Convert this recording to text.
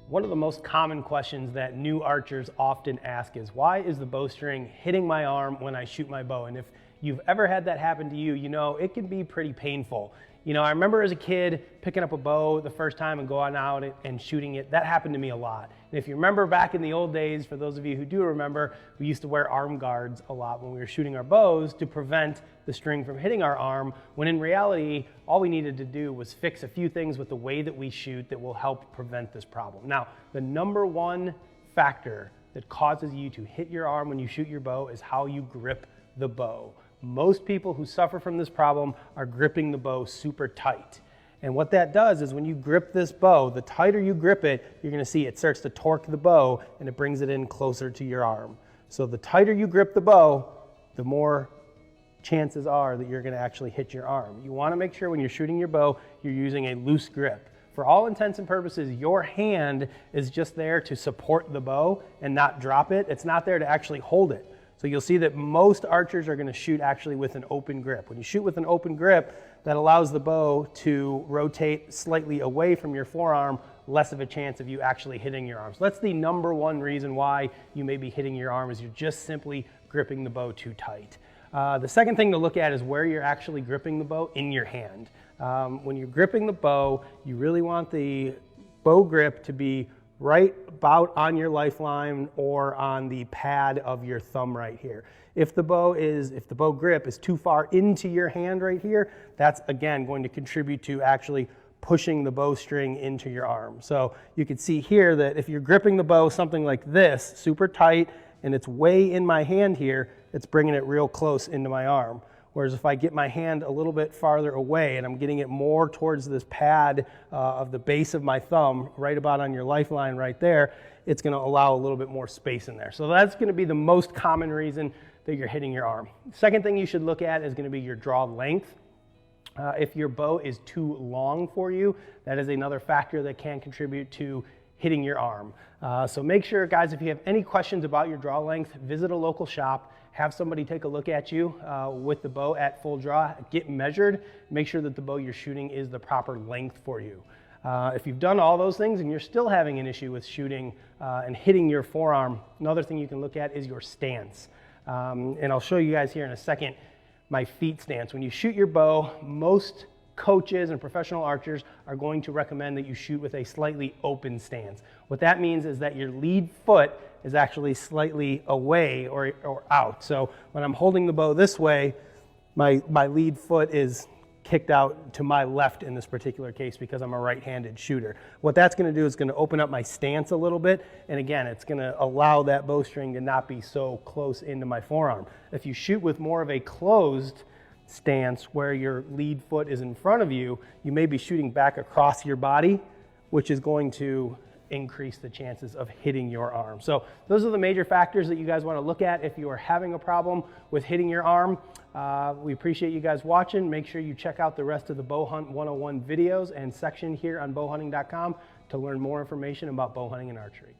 One of the most common questions that new archers often ask is, why is the bowstring hitting my arm when I shoot my bow? And if you've ever had that happen to you, you know it can be pretty painful. I remember as a kid picking up a bow the first time and going out and shooting it. That happened to me a lot. And if you remember back in the old days, for those of you who do remember, we used to wear arm guards a lot when we were shooting our bows to prevent the string from hitting our arm, when in reality, all we needed to do was fix a few things with the way that we shoot that will help prevent this problem. Now, the number one factor that causes you to hit your arm when you shoot your bow is how you grip the bow. Most people who suffer from this problem are gripping the bow super tight. And what that does is when you grip this bow, the tighter you grip it, you're going to see it starts to torque the bow and it brings it in closer to your arm. So the tighter you grip the bow, the more chances are that you're going to actually hit your arm. You want to make sure when you're shooting your bow, you're using a loose grip. For all intents and purposes, your hand is just there to support the bow and not drop it. It's not there to actually hold it. So you'll see that most archers are going to shoot actually with an open grip. When you shoot with an open grip, that allows the bow to rotate slightly away from your forearm, less of a chance of you actually hitting your arm. So that's the number one reason why you may be hitting your arm, is you're just simply gripping the bow too tight. The second thing to look at is where you're actually gripping the bow in your hand. When you're gripping the bow, you really want the bow grip to be right about on your lifeline or on the pad of your thumb right here. If the bow grip is too far into your hand right here, that's again going to contribute to actually pushing the bowstring into your arm. So you can see here that if you're gripping the bow something like this, super tight, and it's way in my hand here, it's bringing it real close into my arm. Whereas if I get my hand a little bit farther away and I'm getting it more towards this pad of the base of my thumb, right about on your lifeline right there, it's going to allow a little bit more space in there. So that's going to be the most common reason that you're hitting your arm. Second thing you should look at is going to be your draw length. If your bow is too long for you, that is another factor that can contribute to hitting your arm. So make sure, guys, if you have any questions about your draw length, visit a local shop, have somebody take a look at you with the bow at full draw, get measured, make sure that the bow you're shooting is the proper length for you. If you've done all those things and you're still having an issue with shooting and hitting your forearm, another thing you can look at is your stance. And I'll show you guys here in a second my feet stance. When you shoot your bow, most coaches and professional archers are going to recommend that you shoot with a slightly open stance. What that means is that your lead foot is actually slightly away or out. So when I'm holding the bow this way, my lead foot is kicked out to my left in this particular case because I'm a right-handed shooter. What that's going to do is going to open up my stance a little bit, and again, it's going to allow that bowstring to not be so close into my forearm. If you shoot with more of a closed stance where your lead foot is in front of you, you may be shooting back across your body, which is going to increase the chances of hitting your arm. So those are the major factors that you guys want to look at if you are having a problem with hitting your arm. We appreciate you guys watching. Make sure you check out the rest of the Bow Hunt 101 videos and section here on bowhunting.com to learn more information about bow hunting and archery.